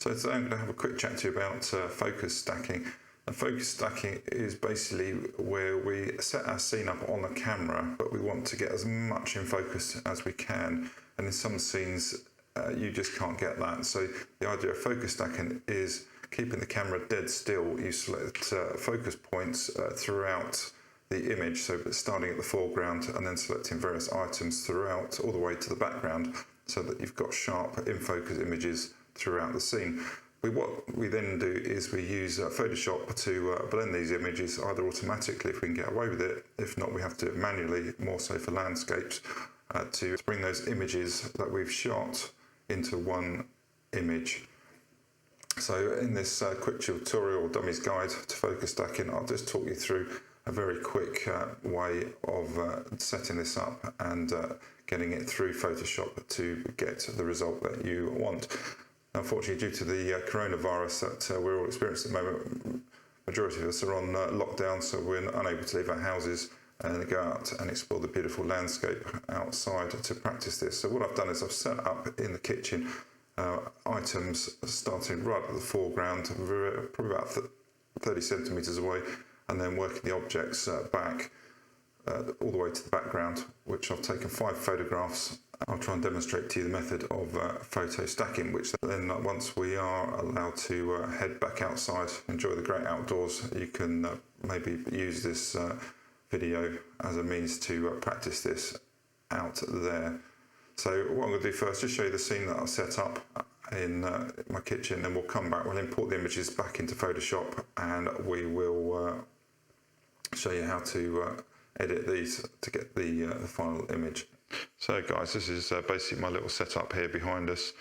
So today I'm going to have a quick chat to you about focus stacking. And focus stacking is basically where we set our scene up on the camera, but we want to get as much in focus as we can. And in some scenes, you just can't get that. So the idea of focus stacking is keeping the camera dead still. You select focus points throughout the image, so starting at the foreground and then selecting various items throughout all the way to the background, so that you've got sharp in focus images throughout the scene. What we then do is we use Photoshop to blend these images either automatically if we can get away with it. If not, we have to do it manually, more so for landscapes, to bring those images that we've shot into one image. So in this quick tutorial or dummies guide to focus stacking, I'll just talk you through a very quick way of setting this up and getting it through Photoshop to get the result that you want. Unfortunately, due to the coronavirus that we're all experiencing at the moment, majority of us are on lockdown, so we're unable to leave our houses and go out and explore the beautiful landscape outside to practice this. So what I've done is I've set up in the kitchen items starting right at the foreground, probably about 30 centimetres away, and then working the objects back all the way to the background, which I've taken 5 photographs. I'll try and demonstrate to you the method of photo stacking, which then once we are allowed to head back outside, enjoy the great outdoors, you can maybe use this video as a means to practice this out there. So what I'm going to do first, just show you the scene that I've set up in my kitchen, and we'll come back, we'll import the images back into Photoshop, and we will show you how to edit these to get the final image. So guys, this is basically my little setup here behind us.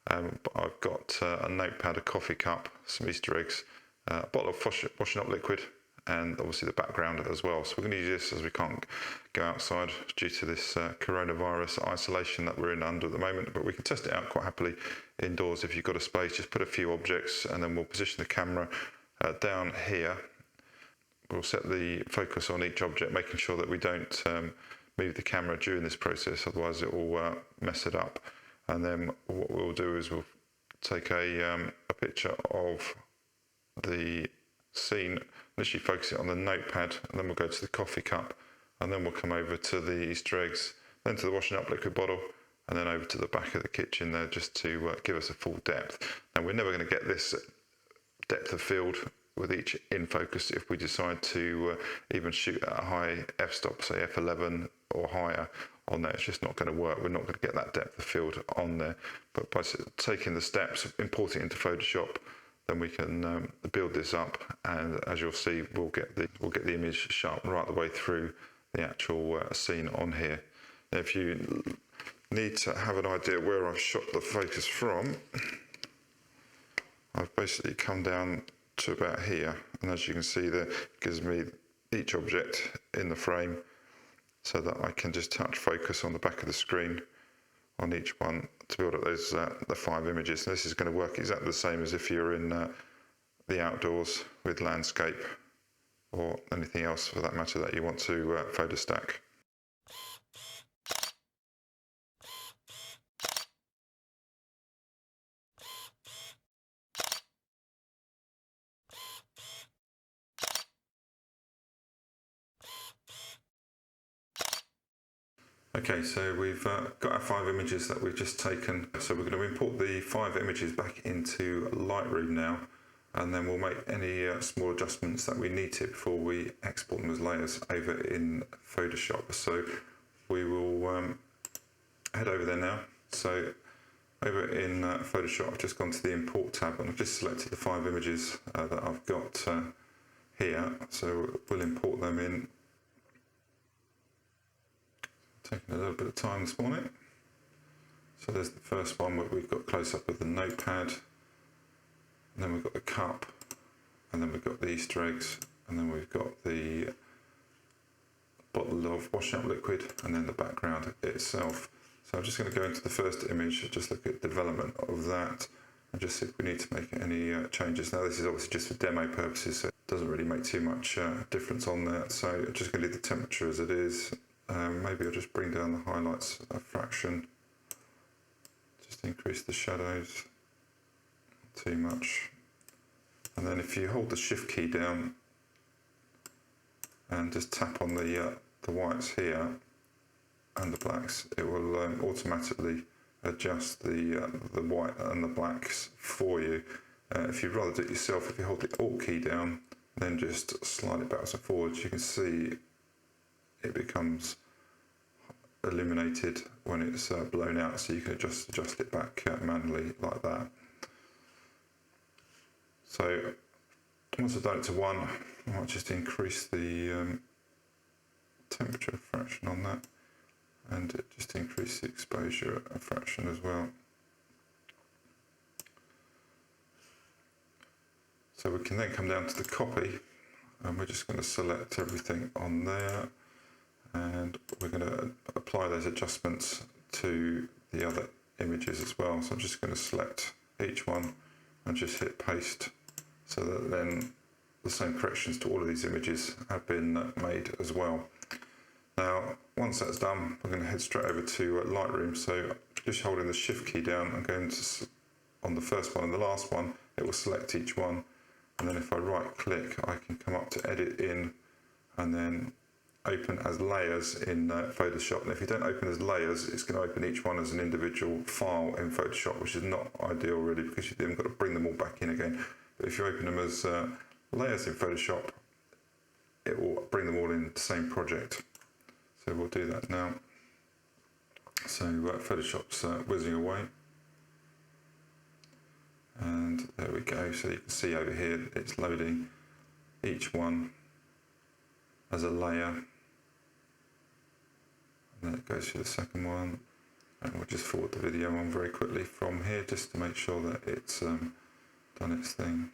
I've got a notepad, a coffee cup, some Easter eggs, a bottle of washing up liquid, and obviously the background as well. So we're going to use this as we can't go outside due to this coronavirus isolation that we're in under at the moment, but we can test it out quite happily indoors if you've got a space. Just put a few objects and then we'll position the camera down here. We'll set the focus on each object, making sure that we don't move the camera during this process, otherwise it will mess it up. And then what we'll do is we'll take a picture of the scene, initially focus it on the notepad, and then we'll go to the coffee cup, and then we'll come over to the Easter eggs, then to the washing up liquid bottle, and then over to the back of the kitchen there, just to give us a full depth. Now we're never going to get this depth of field with each in focus if we decide to even shoot at a high f-stop, say f11 or higher on there. It's just not going to work. We're not going to get that depth of field on there. But by taking the steps, importing it into Photoshop, then we can build this up, and as you'll see, we'll get the image sharp right the way through the actual scene on here. Now, if you need to have an idea where I've shot the focus from, I've basically come down to about here, and as you can see there, it gives me each object in the frame so that I can just touch focus on the back of the screen on each one to build up those the 5 images. And this is going to work exactly the same as if you're in the outdoors with landscape or anything else for that matter that you want to photo stack. Okay, so we've got our 5 images that we've just taken. So we're going to import the 5 images back into Lightroom now, and then we'll make any small adjustments that we need to before we export them as layers over in Photoshop. So we will head over there now. So over in Photoshop, I've just gone to the Import tab, and I've just selected the 5 images that I've got here. So we'll import them in. Taking a little bit of time this morning. So there's the first one where we've got close up of the notepad, and then we've got the cup, and then we've got the Easter eggs, and then we've got the bottle of washing up liquid, and then the background itself. So I'm just going to go into the first image, just look at development of that, and just see if we need to make any changes. Now this is obviously just for demo purposes, so it doesn't really make too much difference on that. So I'm just going to leave the temperature as it is. Maybe I'll just bring down the highlights a fraction, just increase the shadows to too much. And then if you hold the shift key down and just tap on the whites here and the blacks, it will automatically adjust the white and the blacks for you. If you'd rather do it yourself, if you hold the Alt key down, then just slide it backwards and forwards, you can see it becomes illuminated when it's blown out, so you can adjust it back manually like that. So once I've done it to 1, I might just increase the temperature fraction on that, and just increase the exposure a fraction as well. So we can then come down to the copy, and we're just going to select everything on there, and we're going to apply those adjustments to the other images as well. So I'm just going to select each one and just hit paste, so that then the same corrections to all of these images have been made as well. Now, once that's done, we're going to head straight over to Lightroom. So just holding the shift key down, I'm going to, on the first one and the last one, it will select each one. And then if I right click, I can come up to edit in and then open as layers in Photoshop. And if you don't open as layers, it's going to open each one as an individual file in Photoshop, which is not ideal really, because you've then got to bring them all back in again. But if you open them as layers in Photoshop, it will bring them all in the same project. So we'll do that now. So Photoshop's whizzing away. And there we go. So you can see over here, it's loading each one as a layer. And then it goes to the second one. And we'll just forward the video on very quickly from here, just to make sure that it's done its thing.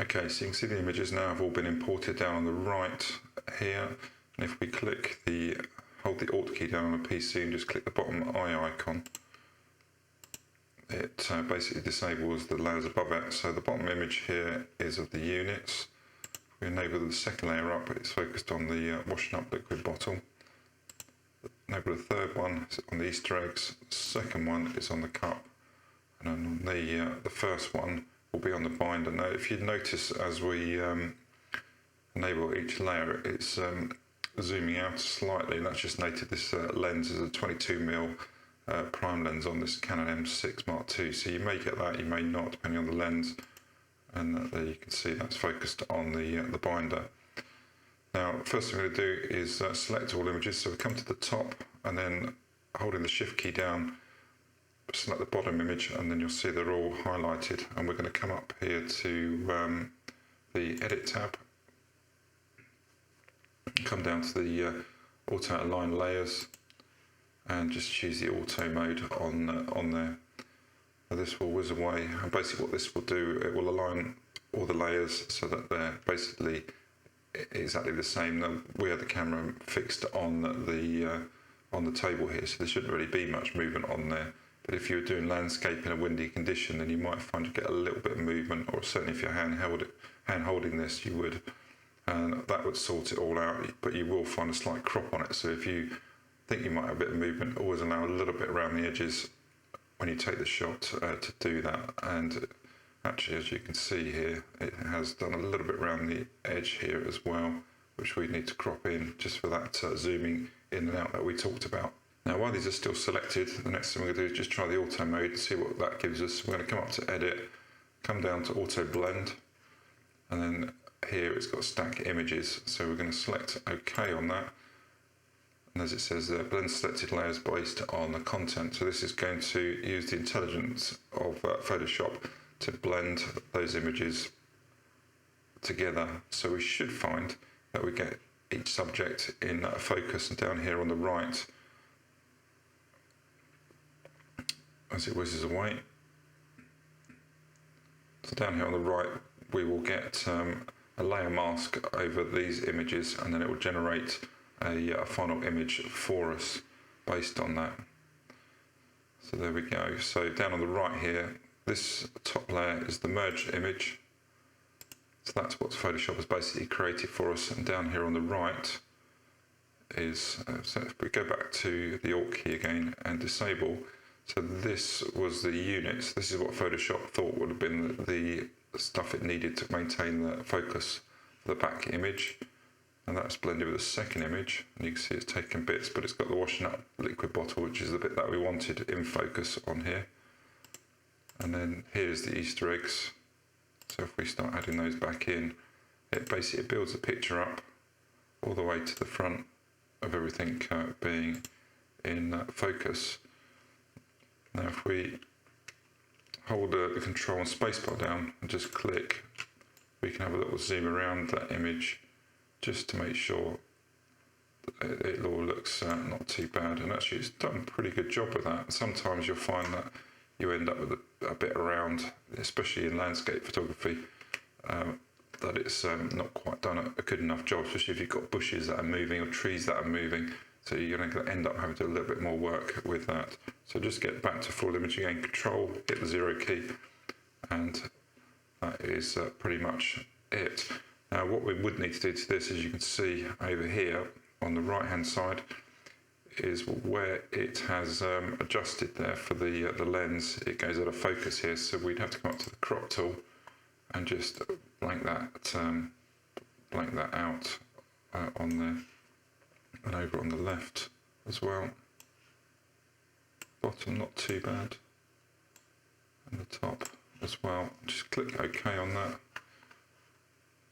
Okay, so you can see the images now have all been imported down on the right here. And if we hold the Alt key down on a PC and just click the bottom eye icon, it basically disables the layers above it. So the bottom image here is of the units. If we enable the second layer up, it's focused on the washing up liquid bottle. Enable the third one on the Easter eggs. The second one is on the cup. And on the first one will be on the binder. Now, if you notice, as we enable each layer, it's zooming out slightly, and that's just noted this lens is a 22mm prime lens on this Canon M6 Mark II. So you may get that, you may not, depending on the lens. And there you can see that's focused on the binder. Now, first thing I'm going to do is select all images. So we come to the top, and then holding the shift key down, select the bottom image, and then you'll see they're all highlighted. And we're going to come up here to the Edit tab, come down to the Auto Align Layers, and just choose the Auto mode on there. Now this will whiz away, and basically what this will do, it will align all the layers so that they're basically exactly the same. Now, we have the camera fixed on the table here, so there shouldn't really be much movement on there. But if you were doing landscape in a windy condition, then you might find you get a little bit of movement, or certainly if you're hand holding this, you would. And that would sort it all out, but you will find a slight crop on it. So if you think you might have a bit of movement, always allow a little bit around the edges when you take the shot to do that. And actually, as you can see here, it has done a little bit around the edge here as well, which we need to crop in just for that zooming in and out that we talked about. Now, while these are still selected, the next thing we're going to do is just try the auto mode, see what that gives us. We're going to come up to edit, come down to auto blend, and then here it's got stack images. So we're going to select OK on that. And as it says there, blend selected layers based on the content. So this is going to use the intelligence of Photoshop to blend those images together. So we should find that we get each subject in focus, and down here on the right, as it whizzes away. So down here on the right, we will get a layer mask over these images, and then it will generate a final image for us based on that. So there we go. So down on the right here, this top layer is the merged image. So that's what Photoshop has basically created for us. And down here on the right is, so if we go back to the Alt key again and disable, So this was the units. This is what Photoshop thought would have been the stuff it needed to maintain the focus for the back image. And that's blended with the second image. And you can see it's taken bits, but it's got the washing up liquid bottle, which is the bit that we wanted in focus on here. And then here's the Easter eggs. So if we start adding those back in, it basically builds the picture up all the way to the front of everything being in focus. Now if we hold the control and spacebar down and just click, we can have a little zoom around that image just to make sure that it all looks not too bad. And actually it's done a pretty good job with that. Sometimes you'll find that you end up with a bit around, especially in landscape photography, that it's not quite done a good enough job, especially if you've got bushes that are moving or trees that are moving. So you're going to end up having to do a little bit more work with that. So just get back to full image again, control, hit the 0 key, and that is pretty much it. Now what we would need to do to this, as you can see over here on the right hand side, is where it has adjusted there for the lens. It goes out of focus here, so we'd have to come up to the crop tool and just blank that out on there, and over on the left as well. Bottom not too bad, and the top as well. Just click OK on that.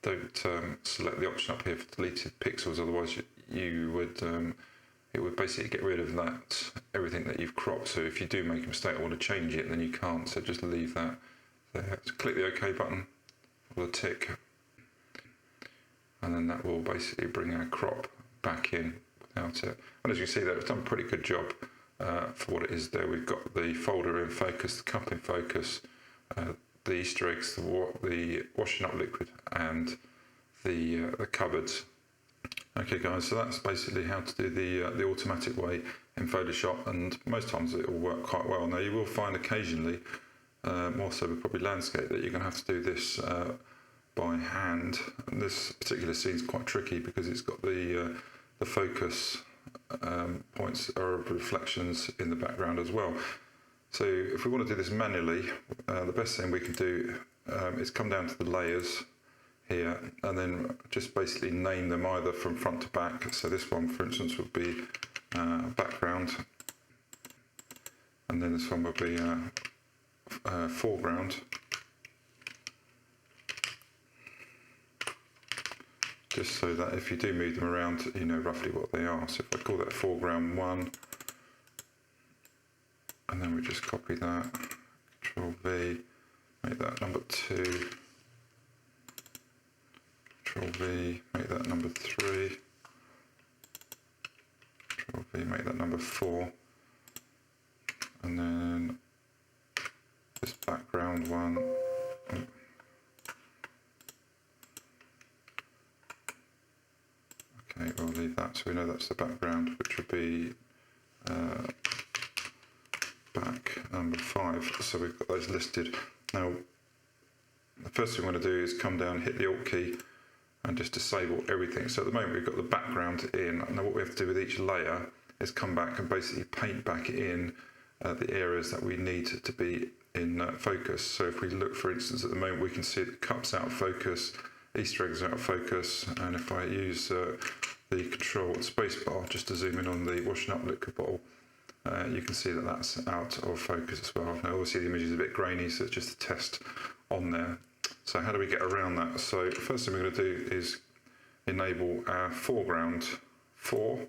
Don't select the option up here for deleted pixels, otherwise you would it would basically get rid of that, everything that you've cropped. So if you do make a mistake or want to change it, then you can't, so just leave that there. So click the OK button or the tick, and then that will basically bring our crop back in without it. And as you can see there, it's done a pretty good job for what it is there. We've got the folder in focus, the cup in focus, the Easter eggs, the washing up liquid, and the cupboards. Okay guys, so that's basically how to do the automatic way in Photoshop, and most times it will work quite well. Now you will find occasionally, more so with probably landscape, that you're going to have to do this by hand. And this particular scene is quite tricky because it's got the focus points or reflections in the background as well. So if we want to do this manually, the best thing we can do is come down to the layers here and then just basically name them either from front to back. So this one, for instance, would be background, and then this one would be foreground. Just so that if you do move them around, you know roughly what they are. So if I call that foreground 1, and then we just copy that, Control V, make that number 2, Control V, make that number 3, Control V, make that number 4, and then this background one, okay, we'll leave that so we know that's the background, which would be back number 5. So we've got those listed. Now the first thing we want to do is come down, hit the Alt key, and just disable everything. So at the moment we've got the background in. Now what we have to do with each layer is come back and basically paint back in the areas that we need to be in focus. So if we look, for instance, at the moment we can see the cups out of focus, Easter eggs out of focus, and if I use the Control spacebar just to zoom in on the washing up liquid bottle, you can see that that's out of focus as well. Now obviously the image is a bit grainy, so it's just a test on there. So how do we get around that? So first thing we're going to do is enable our foreground 4,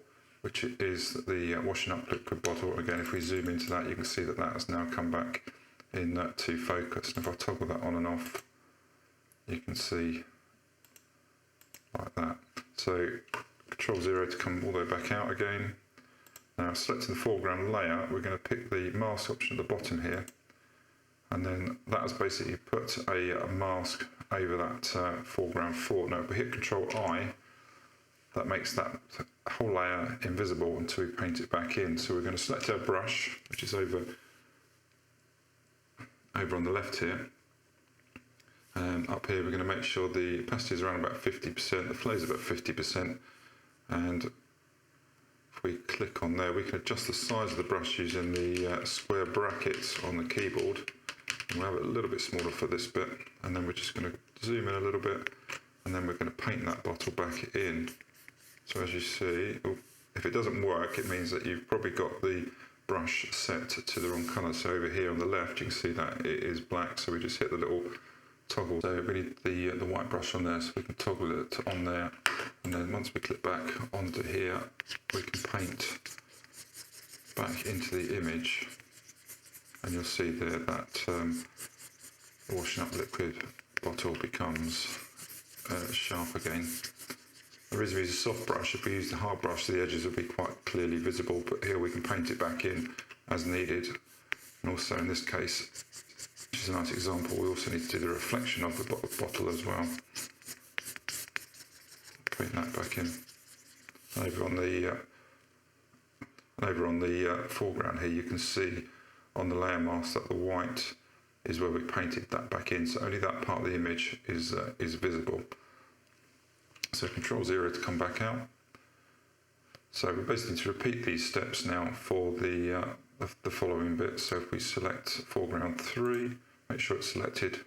which is the washing up liquid bottle. Again, if we zoom into that, you can see that that has now come back in to focus. And if I toggle that on and off, you can see like that. So Control 0 to come all the way back out again. Now selecting the foreground layer, we're going to pick the mask option at the bottom here, and then that has basically put a mask over that foreground 4. Now if we hit Control I, that makes that whole layer invisible until we paint it back in. So we're going to select our brush, which is over on the left here. Up here we're going to make sure the opacity is around about 50%, the flow is about 50%, and if we click on there. We can adjust the size of the brush using the square brackets on the keyboard. And we'll have it a little bit smaller for this bit, and then we're just going to zoom in a little bit, and then we're going to paint that bottle back in. So as you see, if it doesn't work, it means that you've probably got the brush set to the wrong colour. So over here on the left, you can see that it is black, so we just hit the little toggle. So we need the white brush on there, so we can toggle it on there, and then once we click back onto here, we can paint back into the image, and you'll see there that washing up liquid bottle becomes sharp again. The reason we use a soft brush, if we use the hard brush, the edges will be quite clearly visible, but here we can paint it back in as needed. And also in this case, which is a nice example, we also need to do the reflection of the bottle as well. Paint that back in. Over on the foreground here, you can see on the layer mask that the white is where we painted that back in, so only that part of the image is visible. So Control-0 to come back out. So we basically need to repeat these steps now for the following bit. So if we select foreground 3, make sure it's selected,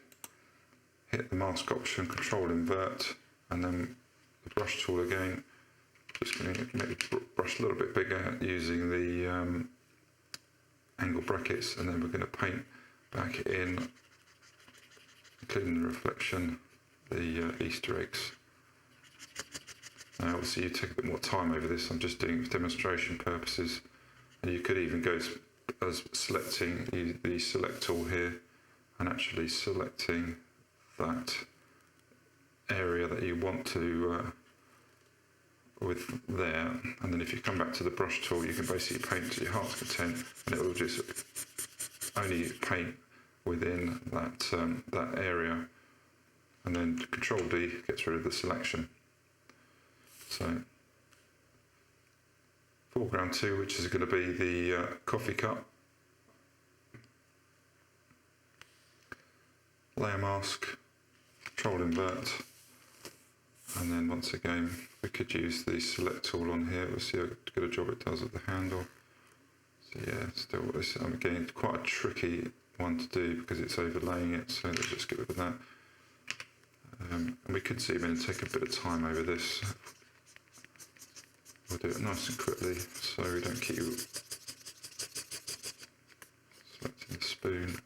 hit the mask option, Control-invert, and then the brush tool again. Just going to make the brush a little bit bigger using the angle brackets, and then we're going to paint back in, including the reflection, the Easter eggs. Now obviously you take a bit more time over this, I'm just doing it for demonstration purposes, and you could even go as selecting the select tool here and actually selecting that area that you want to with there, and then if you come back to the brush tool, you can basically paint to your heart's content, and it will just only paint within that area, and then Control-D gets rid of the selection. So foreground 2, which is going to be the coffee cup, layer mask, Control-invert, and then once again we could use the select tool on here. We'll see how good a job it does with the handle. So yeah, still this, again, quite a tricky one to do because it's overlaying it, so let's just get rid of that. And we could zoom in and take a bit of time over this. We'll do it nice and quickly so we don't keep selecting the spoon.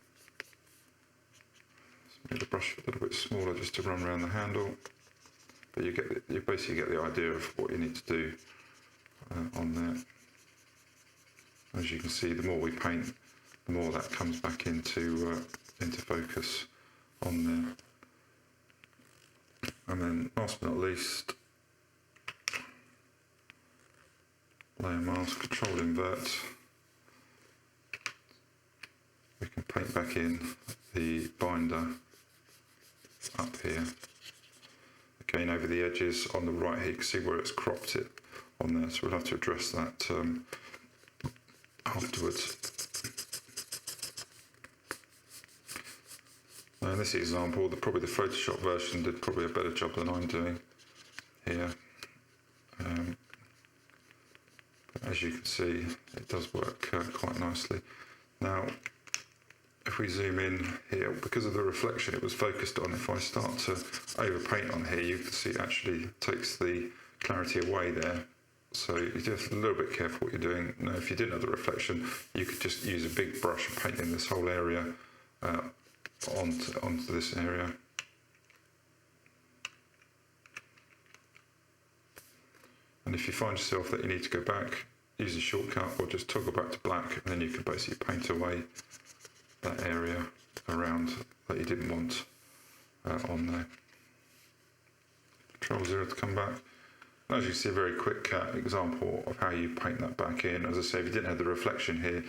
Let's make the brush a little bit smaller just to run around the handle. But you basically get the idea of what you need to do on there. As you can see, the more we paint, the more that comes back into focus on there. And then last but not least, layer mask, Control-invert. We can paint back in the binder up here. Again, over the edges on the right here, you can see where it's cropped it on there, so we'll have to address that afterwards. Now in this example, probably the Photoshop version did probably a better job than I'm doing here. But as you can see, it does work quite nicely. Now, if we zoom in here, because of the reflection it was focused on, if I start to overpaint on here, you can see it actually takes the clarity away there. So you just have to be a little bit careful what you're doing. Now, if you didn't have the reflection, you could just use a big brush and paint in this whole area onto this area. And if you find yourself that you need to go back, use a shortcut or just toggle back to black, and then you can basically paint away that area around that you didn't want on there. Control-0 to come back. As you can see, a very quick example of how you paint that back in. As I say, if you didn't have the reflection here,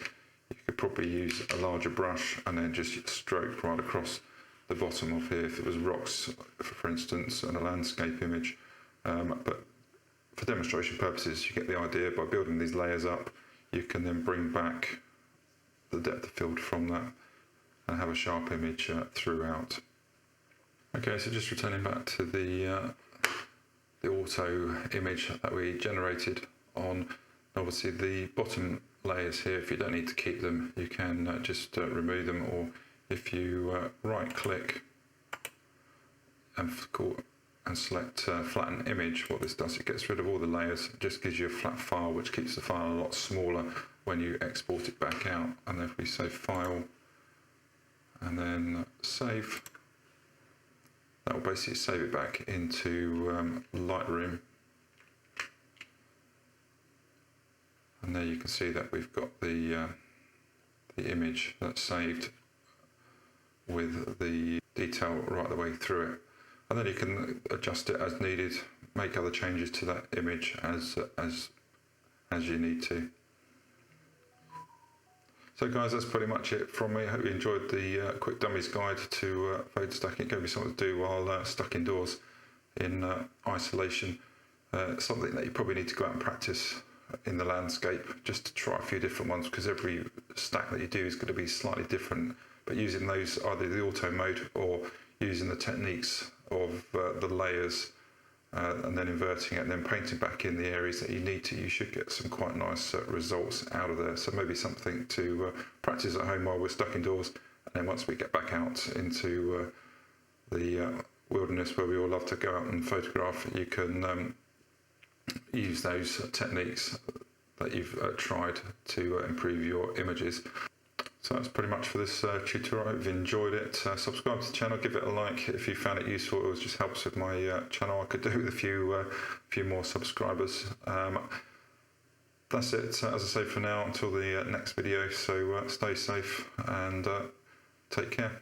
you could probably use a larger brush and then just stroke right across the bottom of here if it was rocks, for instance, and a landscape image. But for demonstration purposes, you get the idea. By building these layers up, you can then bring back the depth of field from that and have a sharp image throughout. Okay, so just returning back to the auto image that we generated on Obviously the bottom layers here, if you don't need to keep them, you can just remove them, or if you right click and select flatten image, what this does, it gets rid of all the layers, it just gives you a flat file which keeps the file a lot smaller when you export it back out. And if we say file and then save, that will basically save it back into Lightroom. And there you can see that we've got the image that's saved with the detail right the way through it. And then you can adjust it as needed, make other changes to that image as you need to. So guys, that's pretty much it from me. I hope you enjoyed the quick dummies guide to photo stacking. It gave me something to do while stuck indoors in isolation. Something that you probably need to go out and practice in the landscape, just to try a few different ones, because every stack that you do is going to be slightly different. But using those, either the auto mode or using the techniques of the layers and then inverting it and then painting back in the areas that you need to, you should get some quite nice results out of there. So maybe something to practice at home while we're stuck indoors, and then once we get back out into the wilderness where we all love to go out and photograph, you can use those techniques that you've tried to improve your images. So that's pretty much for this tutorial. I hope you enjoyed it. Subscribe to the channel, give it a like if you found it useful. It just helps with my channel. I could do with a few more subscribers. That's it, as I say, for now, until the next video. So stay safe and take care.